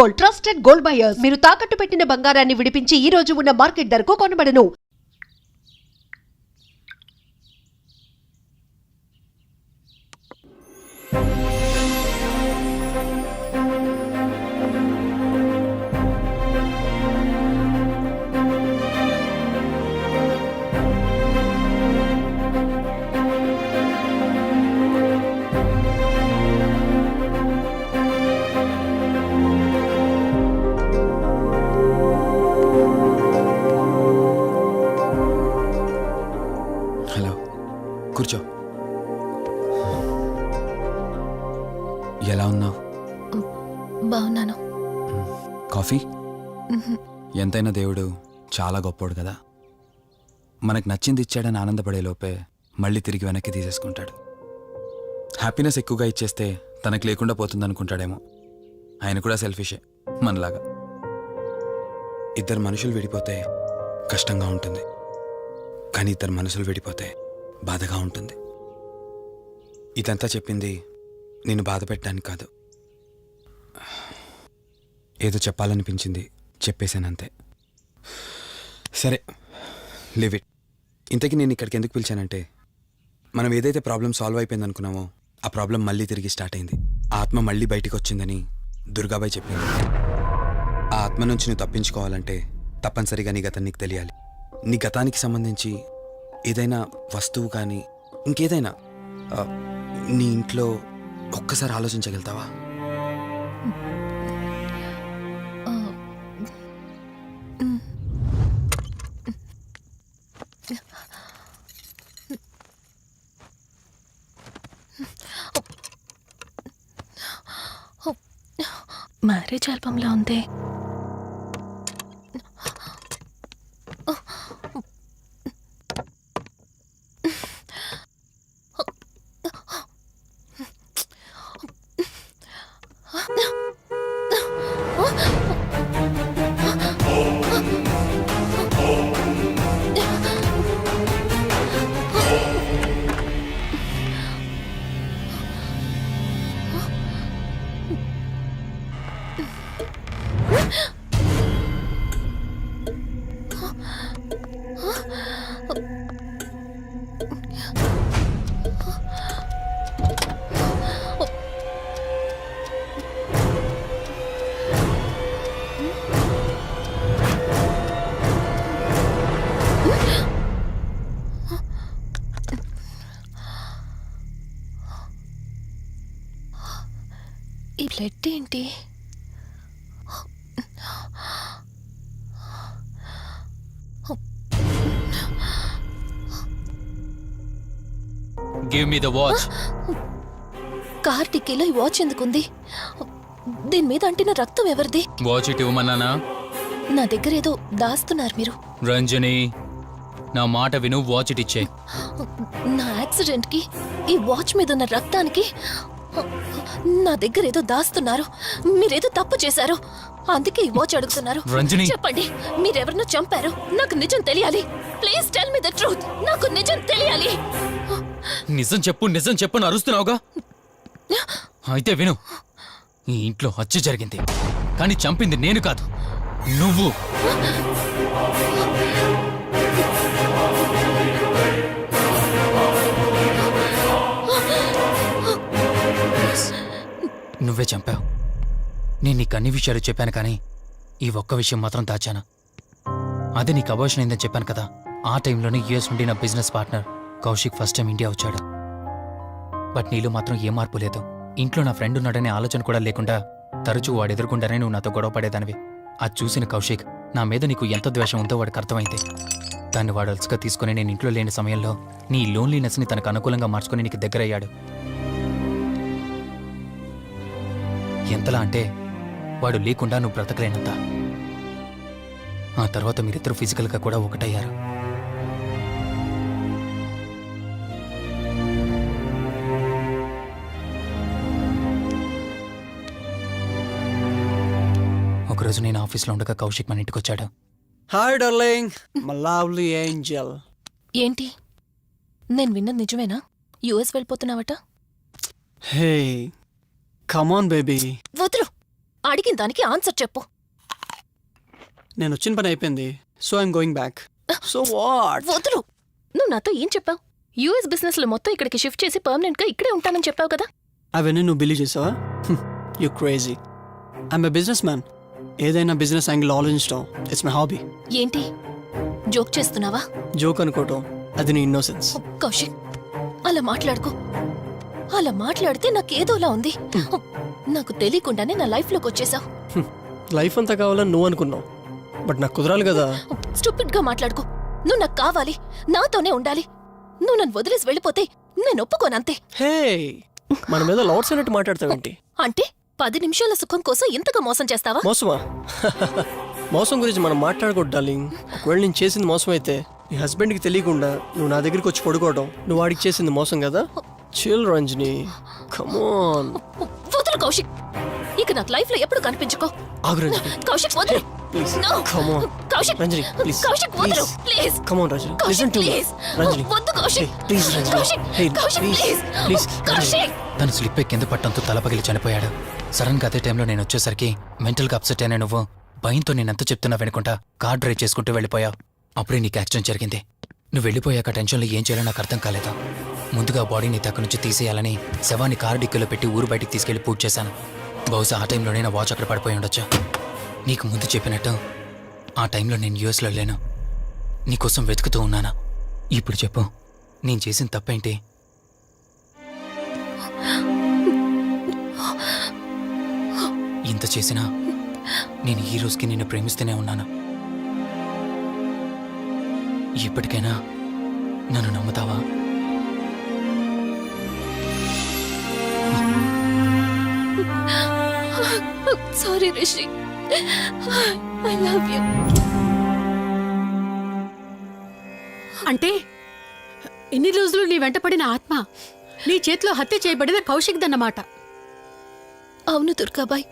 Gold, trusted gold buyers. మీరు తాకట్టు పెట్టిన బంగారాన్ని విడిపించి ఈ రోజు ఉన్న మార్కెట్ ధరకు కొనబడను. హలో, కూర్చో. ఎలా ఉన్నావు? బాగున్నాను. కాఫీ? ఎంతైనా దేవుడు చాలా గొప్పోడు కదా. మనకు నచ్చింది ఇచ్చాడని ఆనందపడే లోపే మళ్ళీ తిరిగి వెనక్కి తీసేసుకుంటాడు. హ్యాపీనెస్ ఎక్కువగా ఇచ్చేస్తే తనకు లేకుండా పోతుందనుకుంటాడేమో. ఆయన కూడా సెల్ఫిషే మనలాగా. ఇద్దరు మనుషులు విడిపోతే కష్టంగా ఉంటుంది, కానీ ఇద్దరు మనసులు విడిపోతే బాధగా ఉంటుంది. ఇదంతా చెప్పింది నేను బాధ పెట్టడానికి కాదు, ఏదో చెప్పాలనిపించింది చెప్పేశానంతే. సరే, లివ్ ఇట్. ఇంతకీ నేను ఇక్కడికి ఎందుకు పిలిచానంటే, మనం ఏదైతే ప్రాబ్లం సాల్వ్ అయిపోయింది అనుకున్నామో ఆ ప్రాబ్లం మళ్ళీ తిరిగి స్టార్ట్ అయింది. ఆ ఆత్మ మళ్ళీ బయటికి వచ్చిందని దుర్గాబాయ్ చెప్పింది. ఆ ఆత్మ నుంచి నువ్వు తప్పించుకోవాలంటే తప్పనిసరిగా నీ గతం నీకు తెలియాలి. నీ గతానికి సంబంధించి ఏదైనా వస్తువు కానీ ఇంకేదైనా నీ ఇంట్లో ఒక్కసారి ఆలోచించగలుగుతావా? మ్యారేజ్ ఆల్బంలా ఉంది. ఈ బ్లడ్ ఏంటి? Give me the watch. Car టిక్కీలో ఈ వాచ్ ఎందుకుంది? దీని మీద అంటిన రక్తం ఎవరిది? వాచ్ ఇటు ఇవ్వమన్నానా? నా దగ్గర ఏదో దాస్తున్నారు మీరు. రంజని, నా మాట విను, వాచ్ ఇటు ఇచ్చే. నా యాక్సిడెంట్ కి ఈ వాచ్ మీద ఉన్న రక్తానికి నా దగ్గర ఏదో దాస్తున్నారు. మీరేదో తప్పు చేశారు, అందుకే ఈ వాచ్ అడుగుతున్నారు. రంజని, చెప్పండి, మీరెవరినో చంపారు. నాకు నిజం తెలియాలి. Please tell me the truth. నాకు నిజం తెలియాలి. నిజం చెప్పు, నిజం చెప్పు అని అరుస్తున్నావుగా. అయితే విను, ఈ ఇంట్లో హత్య జరిగింది, కానీ చంపింది నేను కాదు, నువ్వు. నువ్వే చంపావు. నేను నీకు అన్ని విషయాలు చెప్పాను, కానీ ఈ ఒక్క విషయం మాత్రం దాచాను. అది నీకు అబార్షన్ అయిందని చెప్పాను కదా. ఆ టైంలోనే యుఎస్ నుండి నా business partner Kaushik first time India వచ్చాడు. బట్ నీలో మాత్రం ఏ మార్పు లేదు. ఇంట్లో నా ఫ్రెండ్ ఉన్నాడనే ఆలోచన కూడా లేకుండా తరచూ వాడు ఎదుర్కొంటానే నువ్వు నాతో గొడవ పడేదానివి. అది చూసిన కౌశిక్ నా మీద నీకు ఎంత ద్వేషం ఉందో వాడికి అర్థమైంది. దాన్ని వాడు అలసిగా తీసుకుని నేను ఇంట్లో లేని సమయంలో నీ లోన్లీనెస్ని తనకు అనుకూలంగా మార్చుకుని నీకు దగ్గరయ్యాడు. ఎంతలా అంటే వాడు లేకుండా నువ్వు బ్రతకలేనంత. ఆ తర్వాత మీరిద్దరూ ఫిజికల్గా కూడా ఒకటయ్యారు. ఒకరోజు నేను ఆఫీస్లో ఉండగా కౌశిక్ మన ఇంటికి వచ్చాడు. Hi darling, my lovely angel. ఏంటి, నేను విన్నది నిజమేనా? యుఎస్ వెళ్ళిపోతున్నావట? Hey come on baby. వదులు, అడిగిన దానికి ఆన్సర్ చెప్పు. నేను వచ్చిన పని అయిపోయింది, so I'm going back. So what? వదులు. నువ్వు నాతో ఏం చెప్పావు? యూఎస్ బిజినెస్ లో మొత్తం ఇక్కడికి షిఫ్ట్ చేసి పర్మనెంట్ గా ఇక్కడే ఉంటానని చెప్పావు కదా. అవన్నీ నువ్వు బిలీవ్ చేసావా? You crazy. I'm a business man. ఏదైనా బిజినెస్ యాంగిల్ ఆలోచించడం ఇట్స్ మై హాబీ. ఏంటి జోక్ చేస్తున్నావా? జోక్ అనుకోవటం అది నీ ఇన్నోసెన్స్. కౌశిక్, అలా మాట్లాడుకో. అలా మాట్లాడితే నాకేదోలా ఉంది. నాకు తెలియకుండానే నా లైఫ్ లోకి వచ్చేసావు. లైఫ్ అంతా కావాలని నువ్వు అనుకున్నావు, బట్ నాకు కుదరాలి కదా. స్టూపిడ్ గా మాట్లాడుకో. నువ్వు నాకు కావాలి, నాతోనే ఉండాలి. నువ్వు నన్ను వదిలేసి వెళ్ళిపోతే నేను ఒప్పుకోనంతే. హే, మన మీద లవర్స్ అన్నట్టు మాట్లాడతావేంటి? అంటే 10 నిమిషాల సుఖం కోసం ఇంతగా మోసం చేస్తావా? మోసమా? మోసం గురించి మనం మాట్లాడకూడదు డార్లింగ్. ఒకవేళ నేను చేసింది మోసం అయితే నీ హస్బెండ్కి తెలియకుండా నువ్వు నా దగ్గరికి వచ్చి పడుకోవడం నువ్వు వాడికి చేసింది మోసం కదా. Chill Ranjani, come on. వదులు కౌశిక్, ఇక నాకు లైఫ్ లో ఎప్పుడు కనిపించుకో. ఆగు రంజని, కౌశిక్ వదులు. Please. No. Come on Kaushik, Ranjani, please. Kaushik వదులు please. Come on Ranjani, Kaushik listen to me. Please. Ranjani, వద్దు Kaushik. Please Ranjani. Kaushik, hey, Kaushik please please. Please. Kaushik. తను స్లిప్ అయి కింద పట్టడంతో తల పగిలి చనిపోయాడు. సడన్ గా అదే టైంలో నేను వచ్చేసరికి మెంటల్గా అప్సెట్ అయినా నువ్వు భయంతో నేనెంత చెప్తున్నా వినుకుంటా కార్ డ్రైవ్ చేసుకుంటూ వెళ్ళిపోయావు. అప్పుడే నీకు యాక్సిడెంట్ జరిగింది. నువ్వు వెళ్ళిపోయాక టెన్షన్లో ఏం చేయాలో నాకు అర్థం కాలేదు. ముందుగా బాడీని అక్కడి నుంచి తీసేయాలని శవాన్ని కారు డిక్కీలో పెట్టి ఊరు బయటికి తీసుకెళ్లి పూజ చేశాను. బహుశా ఆ టైంలోనే నా వాచ్ అక్కడ పడిపోయి ఉండొచ్చు. నీకు ముందు చెప్పినట్టు ఆ టైంలో నేను యూఎస్లో లేను. నీకోసం వెతుకుతూ ఉన్నానా. ఇప్పుడు చెప్పు, నేను చేసిన తప్పేంటి? ఇంత చేసినా నేను ఈ రోజుకి నిన్ను ప్రేమిస్తూనే ఉన్నాను. ఇప్పటికైనా నన్ను నమ్ముతావా? Sorry Rishi, I love you. అంటే ఇన్ని రోజులు నీ వెంటపడిన ఆత్మ నీ చేతిలో హత్య చేయబడిన కౌశిక్ దన్నమాట. అవును దుర్గాబాయ్,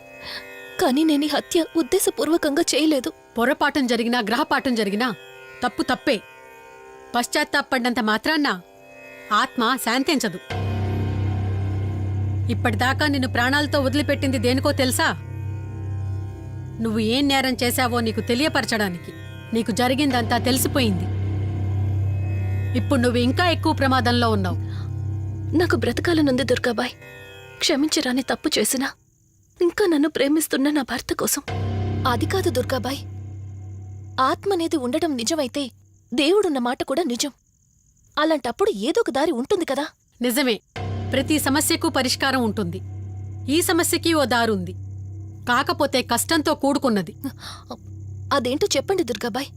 కానీ నేను ఈ హత్య ఉద్దేశపూర్వకంగా చేయలేదు. పొరపాఠం జరిగినా గ్రహపాఠం జరిగినా తప్పు తప్పే. పశ్చాత్తాపడినంత మాత్రాన్న ఆత్మ శాంతించదు. ఇప్పటిదాకా నిన్ను ప్రాణాలతో వదిలిపెట్టింది దేనికో తెలుసా? నువ్వు ఏం నేరం చేశావో నీకు తెలియపరచడానికి. నీకు జరిగిందంతా తెలిసిపోయింది. ఇప్పుడు నువ్వు ఇంకా ఎక్కువ ప్రమాదంలో ఉన్నావు. నాకు బ్రతకాలనుంది దుర్గాబాయ్. క్షమించరాని తప్పు చేసినా ఇంకా నన్ను ప్రేమిస్తున్న నా భర్త కోసం. అది కాదు దుర్గాబాయ్, ఆత్మ అనేది ఉండడం నిజమైతే దేవుడున్న మాట కూడా నిజం. అలాంటప్పుడు ఏదో ఒక దారి ఉంటుంది కదా. నిజమే, ప్రతి సమస్యకు పరిష్కారం ఉంటుంది. ఈ సమస్యకి ఓ దారుంది, కాకపోతే కష్టంతో కూడుకున్నది. అదేంటో చెప్పండి దుర్గాబాయ్.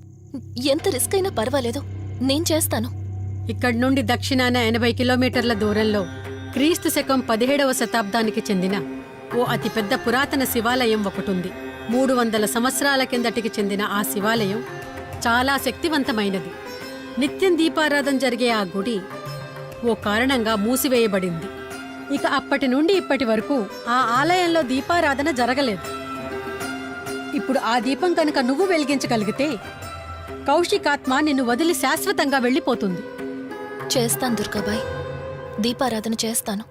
ఎంత రిస్క్ అయినా పర్వాలేదు, నేను చేస్తాను. ఇక్కడి నుండి దక్షిణాన 80 కిలోమీటర్ల దూరంలో క్రీస్తు శకం 17వ శతాబ్దానికి చెందిన ఓ అతిపెద్ద పురాతన శివాలయం ఒకటుంది. 300 సంవత్సరాల కిందటికి చెందిన ఆ శివాలయం చాలా శక్తివంతమైనది. నిత్యం దీపారాధన జరిగే ఆ గుడి ఓ కారణంగా మూసివేయబడింది. ఇక అప్పటి నుండి ఇప్పటి వరకు ఆ ఆలయంలో దీపారాధన జరగలేదు. ఇప్పుడు ఆ దీపం కనుక నువ్వు వెలిగించగలిగితే కౌశికాత్మ నిన్ను వదిలి శాశ్వతంగా వెళ్ళిపోతుంది. చేస్తాను దుర్గాబాయ్, దీపారాధన చేస్తాను.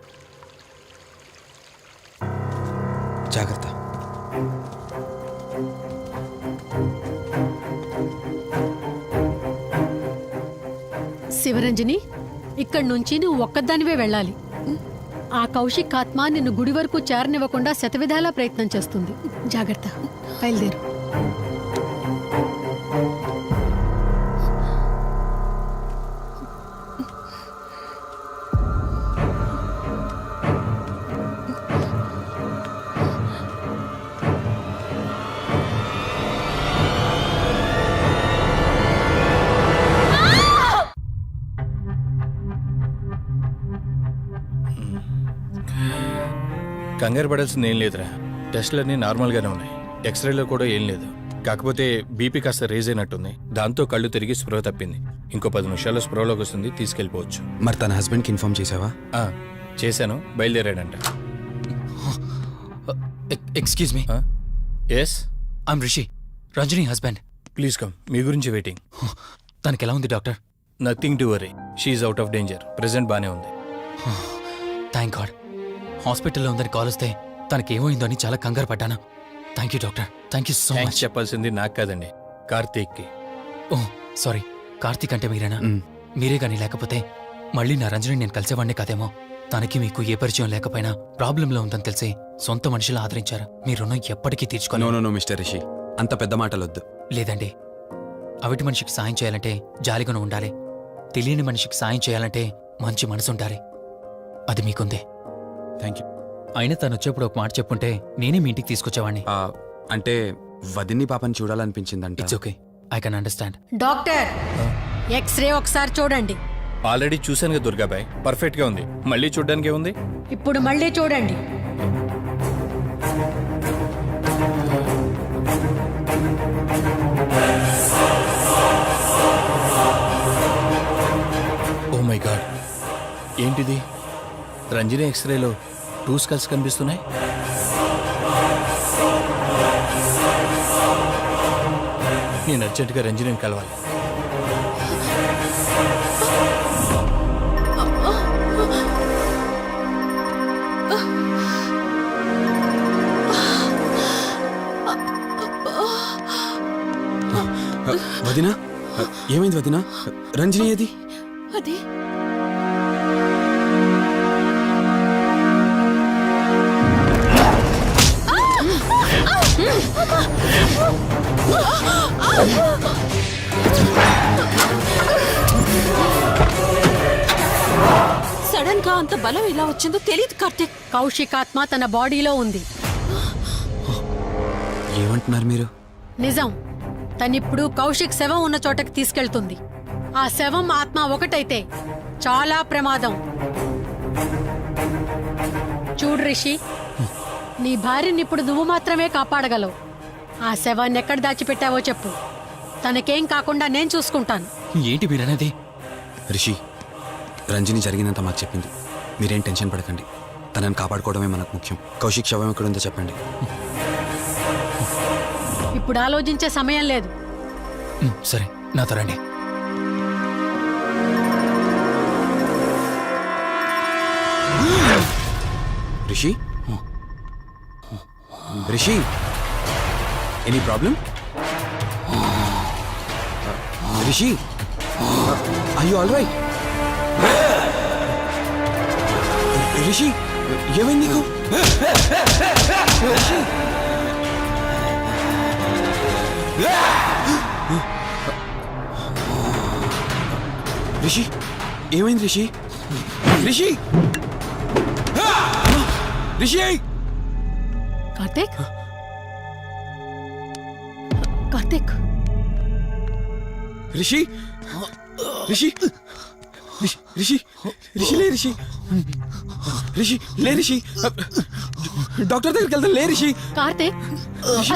జాగ్రత్త. శివరంజని, ఇక్కడి నుంచి నువ్వు ఒక్కదానివే వెళ్ళాలి. ఆ కౌశిక్ ఆత్మ నిన్ను గుడి వరకు చేరనివ్వకుండా శతవిధాలా ప్రయత్నం చేస్తుంది. జాగ్రత్త, బయలుదేరు. కంగారు పడాల్సింది ఏం లేదురా. టెస్టులన్నీ నార్మల్గానే ఉన్నాయి. ఎక్స్రేలో కూడా ఏం లేదు. కాకపోతే బీపీ కాస్త రేజ్ అయినట్టుంది. దాంతో కళ్ళు తిరిగి స్పృహ తప్పింది. ఇంకో 10 నిమిషాల్లో స్పృహలోకి వస్తుంది, తీసుకెళ్ళిపోవచ్చు. మరి తన హస్బెండ్కి ఇన్ఫార్మ్ చేసావా? చేశాను, బయలుదేరాడంట. Excuse me. Yes, I'm Rishi, Ranjani husband. Please come. మీ గురించి వెయిటింగ్. తనకి ఎలా ఉంది doctor? Nothing to worry, she's out of danger. Present బానే ఉంది. Thank God. హాస్పిటల్లో ఉందని కాల్ వస్తే తనకేమైందో అని చాలా కంగారు పడ్డాను. Thank you doctor, thank you so thanks much. చెప్పాల్సింది నాకు కాదండి, కార్తీక్కి. ఓ సారీ, కార్తీక్ అంటే మీరేనా? మ్, మీరే గానీ లేకపోతే మళ్ళీ నా రంజని నేను కలిసేవాడిని కాదేమో. తనకి మీకు ఏ పరిచయం లేకపోయినా ప్రాబ్లంలో ఉందని తెలిసి సొంత మనుషులు ఆదరించారు. మీ రుణం ఎప్పటికీ నో తీర్చుకోను. నో నో మిస్టర్ రిషి, అంత పెద్ద మాటలొద్దు. లేదండి, అవిటి మనిషికి సాయం చేయాలంటే జాలిగుణం ఉండాలి. తెలియని మనిషికి సాయం చేయాలంటే మంచి మనసు ఉండాలి. అది మీకుంది. Thank you. అయినా తను వచ్చేప్పుడు ఒక మాట చెప్పుంటే నేనే మీ ఇంటికి తీసుకొచ్చేవాడిని. అంటే వదిన్ని పాపని చూడాలనిపించిందంట. It's okay, I can understand. Doctor, X-ray ఒకసారి చూడండి. ఆల్రెడీ చూశాను కదా దుర్గాబాయ్, పర్ఫెక్ట్గా ఉంది. మళ్ళీ చూడ్డానికి ఏముంది? ఇప్పుడు మళ్ళీ చూడండి. ఓ మై గాడ్, ఏంటిది? రంజని ఎక్స్రేలో 2 స్కల్స్ కనిపిస్తున్నాయి. నేను అర్జెంటుగా రంజనిని కలవాలి. వదినా, ఏమైంది వదినా? రంజని ఏది? అది సడన్ గా అంత బలం ఎలా వచ్చిందో తెలియదు కార్తీక్. కౌశిక్ ఆత్మ తన బాడీలో ఉంది. ఏమంటున్నారు మీరు? నిజం. తనిప్పుడు కౌశిక్ శవం ఉన్న చోటకి తీసుకెళ్తుంది. ఆ శవం ఆత్మ ఒకటైతే చాలా ప్రమాదం. చూడు రిషి, నీ భార్యని ఇప్పుడు నువ్వు మాత్రమే కాపాడగలవు. ఆ శవాన్ని ఎక్కడ దాచిపెట్టావో చెప్పు. తనకేం కాకుండా నేను చూసుకుంటాను. ఏంటి మీరనేది? రిషి, రంజని జరిగిందంతా మాకు చెప్పింది. మీరేం టెన్షన్ పడకండి. తనని కాపాడుకోవడమే మనకు ముఖ్యం. కౌశిక్ శవం ఎక్కడుందో చెప్పండి. ఇప్పుడు ఆలోచించే సమయం లేదు. సరే, నాతో రండి. Rishi, Rishi, any problem? Rishi, are you all right? Rishi, ఏమైంది నీకు? రిషి, రిషి, ఏమైంది రిషి? రిషి, రిషి, కార్తీక్, కార్తీక్, రిషి, రిషి, రిషి, రిషి, లే రిషి, రిషి, లే రిషి, డాక్టర్ దగ్గరికి వెళ్తాం. లే రిషి. కార్తీక్,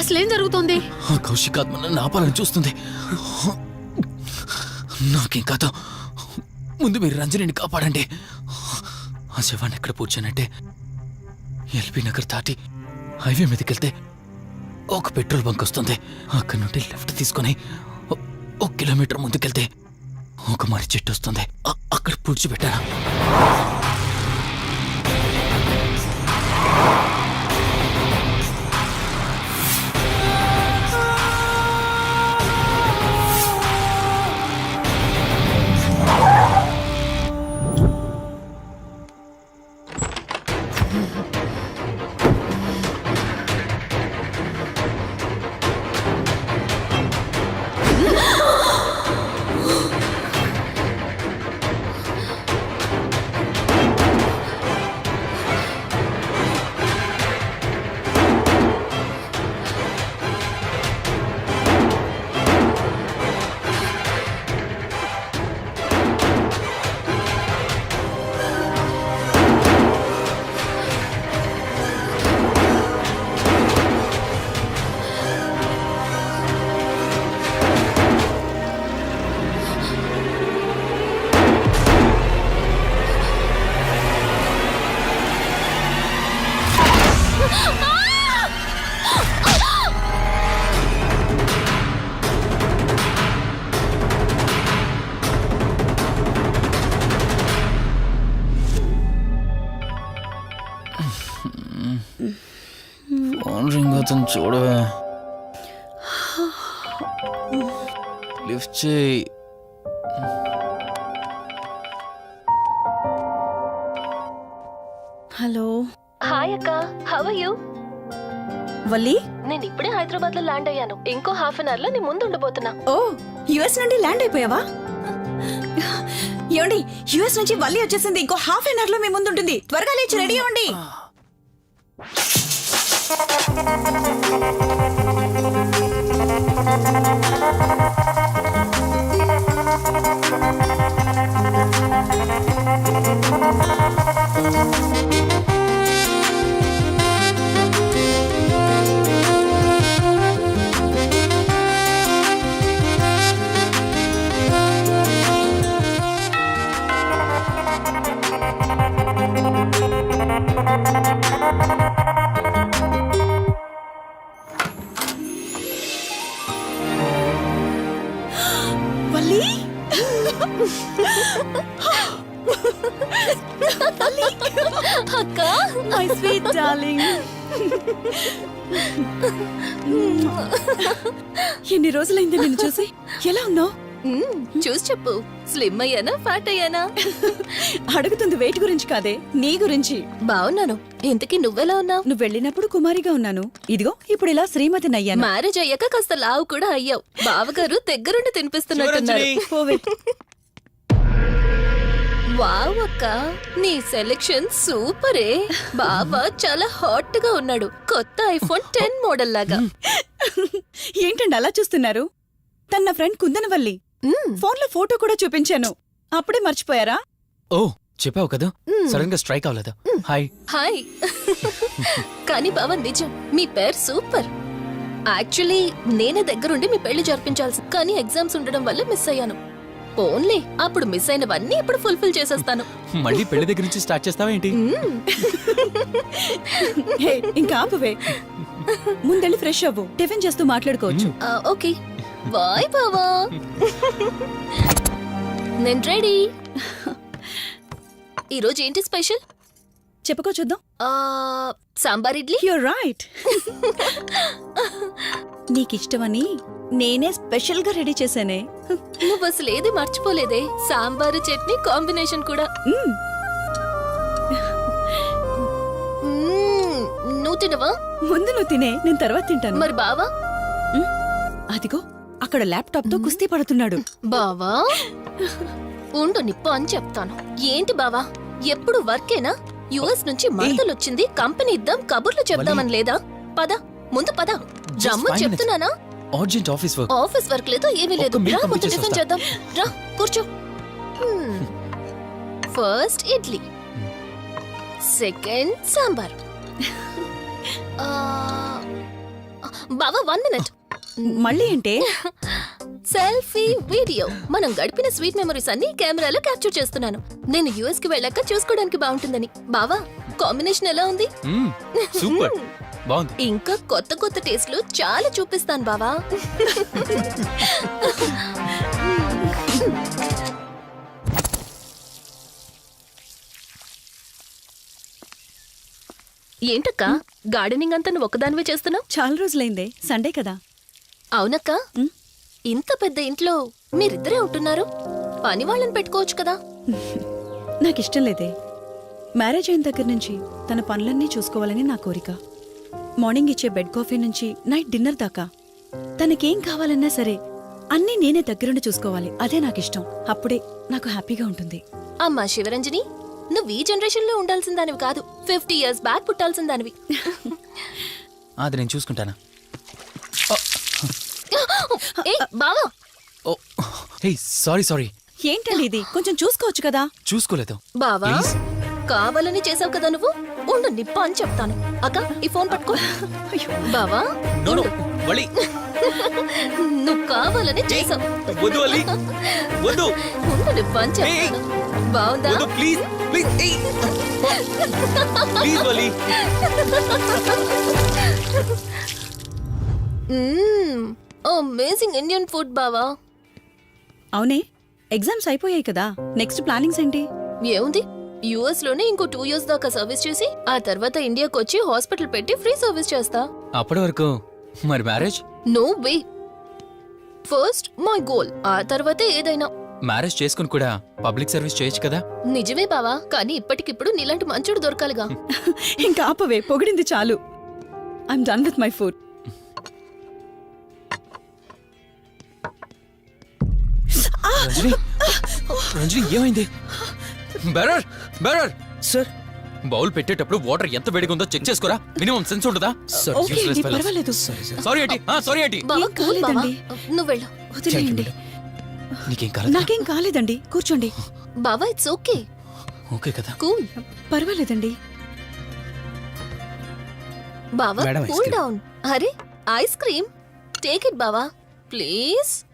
అసలేం జరుగుతుంది? ఆ కౌశిక్ ఆత్మ నన్ను ఆపాలని చూస్తుంది. నాకేం కాదు, ముందు మీరు రంజనిని కాపాడండి. ఆ శవాన్ని ఎక్కడ పూడ్చానంటే ఎల్బీ నగర్ దాటి హైవే మీదకెళ్తే ఒక పెట్రోల్ బంక్ వస్తుంది. అక్కడి నుండి లెఫ్ట్ తీసుకొని 1 కిలోమీటర్ ముందుకెళ్తే ఒక మర్రి చెట్టు వస్తుంది. అక్కడ పూడ్చిపెట్టాను. కనీసం చూడవే. లిఫ్ట్ చేయి. హలో హాయ్ అక్క, హౌ ఆర్ యు? వల్లి. నేను ఇప్పుడే హైదరాబాద్ లో ల్యాండ్ అయ్యాను. ఇంకో హాఫ్ అన్ అవర్ లో నీ ముందు ఉండబోతున్నా. ఓ, యుఎస్ నుండి ల్యాండ్ అయిపోయావా? ఏమండి, యుఎస్ నుంచి వల్లి వచ్చేసింది. ఇంకో హాఫ్ అన్ అవర్ లో మీ ముందు ఉంటుంది. త్వరగా లేచి రెడీ అవ్వండి. వల్లి, అక్క, మై స్వీట్ డార్లింగ్. ఎన్ని రోజులైంది నిన్ను చూసి. ఎలా ఉన్నావు? చూసి చెప్పు. స్లిమ్ అయ్యానా, ఫ్యాట్ అయ్యానా? అడుగుతుంది వెయిట్ గురించి కాదే, నీ గురించి. బాగున్నాను. ఇంతకీ నువ్వెలా ఉన్నావు? నువ్వు వెళ్ళినప్పుడు కుమారిగా ఉన్నాను. ఇదిగో ఇప్పుడు ఇలా శ్రీమతిని అయ్యాను. మ్యారేజ్ అయ్యాక కాస్త లావు కూడా అయ్యావు. బావగారు దగ్గరుండి తినిపిస్తున్నట్టున్నారు. పోవే. వావ్ అక్క, నీ సెలెక్షన్ సూపరే. బావ చాలా హాట్ గా ఉన్నాడు. కొత్త ఐఫోన్ 10 మోడల్ లాగా. ఏంటండి అలా చూస్తున్నారు? తన నా ఫ్రెండ్ కుందనవల్లి. ఫోన్ లో ఫోటో కూడా చూపించాను. అప్పుడే మర్చిపోయారా? ఓ, చెప్పావు కదా, సడన్ గా స్ట్రైక్ అవ్వలేదు. హాయ్. హాయ్. కానీ బావ నిజం, మీ పేరు సూపర్. యాక్చువల్లీ నేనే దగ్గరుండి మీ పెళ్లి జరిపించాల్సి, కానీ ఎగ్జామ్స్ ఉండడం వల్ల మిస్ అయ్యాను. ఓన్లీ అప్పుడు మిస్ అయినవన్నీ ఇప్పుడు ఫుల్ఫిల్ చేసేస్తాను. మళ్ళీ పెళ్లి దగ్గర నుంచి స్టార్ట్ చేస్తావా ఏంటి? హే, ఇంకా ఆపువే. ముందెళ్ళి ఫ్రెష్ అవ్వు. టిఫిన్ చేస్తూ మాట్లాడుకోవచ్చు. ఓకే బాయ్ బావా. నేను రెడీ. ఈరోజు ఏంటి స్పెషల్? చెప్పుకో చూద్దాం. సాంబార్ ఇడ్లీ. You're right. నీకిష్టమని నేనే స్పెషల్ గా రెడీ చేశానే. నువ్వు అసలు ఏది మర్చిపోలేదే. సాంబారు చట్నీ కాంబినేషన్ కూడా. నువ్వు తినవా? ముందు నువ్వు తినే, నేను తర్వాత తింటాను. మరి బావా? అదిగో అక్కడ ల్యాప్టాప్ తో కుస్తీ పడుతున్నాడు. బావా ఉండు, నిప్పు అని చెప్తాను. ఏంటి బావా, ఎప్పుడు వర్కేనా? యుఎస్ నుంచి మరదలొచ్చింది, కంపెనీ ఇద్దాం, కబుర్లు చెప్దామని లేదా? పద ముందు పద. రమ్మని చెప్తున్నానా? Urgent office work. Office work లేదు, ఏమీ లేదు. ఒక్క meal రా ముందు పంపించేసి టిఫిన్ వస్తా. చేద్దాం. రా కూర్చో. First idli, second sambar. బావా 1 మినిట్. మళ్ళీ ఏంటే? Selfie video. మనం గడిపిన స్వీట్ మెమరీస్ అన్ని కెమెరాలో క్యాప్చర్ చేస్తున్నాను. నేను యుఎస్ కి వెళ్ళాక చూసుకోవడానికి బాగుంటుందని. బావా కాంబినేషన్ ఎలా ఉంది? సూపర్, బాగుంది. ఇంకా కొత్త కొత్త టేస్ట్లు చాలా చూపిస్తాను బావా. ఏంటక్క, గార్డెనింగ్ అంతా నువ్వు ఒకదానివే చేస్తున్నావు? చాలా రోజులైందే, సండే కదా. అవునక్క, ఇంత పెద్ద ఇంట్లో మీరిద్దరే ఉంటున్నారు. పని వాళ్ళని పెట్టుకోవచ్చు కదా. నాకిష్టం లేదే. మ్యారేజ్ అయిన దగ్గర నుంచి తన పనులన్నీ చూసుకోవాలని నా కోరిక. మార్నింగ్ ఇచ్చే బెడ్ కాఫీ నుంచి నైట్ డిన్నర్ దాకా తనకేం కావాలన్నా సరే అన్నీ నేనే దగ్గరుండి చూసుకోవాలి. అదే నాకిష్టం. అప్పుడే నాకు హ్యాపీగా ఉంటుంది. అమ్మా శివరంజని, నువ్వు ఈ జనరేషన్ లో ఉండాల్సిన దానివి కాదు. 50 years బ్యాక్ పుట్టాల్సిన దానివి. అది నేను చూసుకుంటానా? ఏ బావా, ఓ హే, సారీ. ఏంటండి ఇది? కొంచెం చూసుకోవచ్చు కదా. చూసుకోలేదు. బావా Please. కావాలని చేసావు కదా నువ్వు. ఉండు నిప్ప అని చెప్తాను. అక్క ఈ ఫోన్ పట్టుకో. బావా వలి, నువ్వు కావాలని చేసావు. వద్దు వలి, వద్దు. ఉండు నిప్ప అని చెప్తాను. బావుందా? వద్దు, ప్లీజ్ వలి. అమేజింగ్ ఇండియన్ ఫుడ్ బావా. అవునే, ఎగ్జామ్స్ అయిపోయాయి కదా. నెక్స్ట్ ప్లానింగ్స్ ఏంటి? ఏముంది, యుఎస్ లోనే ఇంకో 2 years దాకా సర్వీస్ చేసి ఆ తర్వాత ఇండియాకి వచ్చి హాస్పిటల్ పెట్టి ఫ్రీ సర్వీస్ చేస్తా. అప్పటి వరకు మరి marriage? No way. First my goal, ఆ తర్వాతే ఏదైనా. మ్యారేజ్ చేసుకుని కూడా పబ్లిక్ సర్వీస్ చేయొచ్చు కదా. నిజమే బావా, కానీ ఇప్పటికిప్పుడు నీలాంటి మంచోడు దొరకాలిగా. ఇంకా ఆపవే, పొగిడింది చాలు. I'm done with my food. Ranjani, Ranjani ఏమైంది? బెరర్ బెరర్ సార్ బౌల్ పెట్టేటప్పుడు వాటర్ ఎంత వేడిగా ఉందో చెక్ చేసుకోరా. మినిమం సెన్స్ ఉంటుందా? ఓకే అండి, పర్వాలేదు. సారీ ఏంటి, సారీ ఏంటి. బావా, ఏం కూల్ బావా. కాలేదండి. నువ్వు వెళ్ళు. వదిలేయండి. నీకేం కాలేదు? నాకేం కాలేదండి, కూర్చోండి. బావా, ఇట్స్ ఓకే. ఓకే కదా. కూల్. పర్వాలేదండి. బావా, madam, ice cool cream. Down. అరే, ఐస్ క్రీమ్. టేక్ ఇట్ బావా, ప్లీజ్.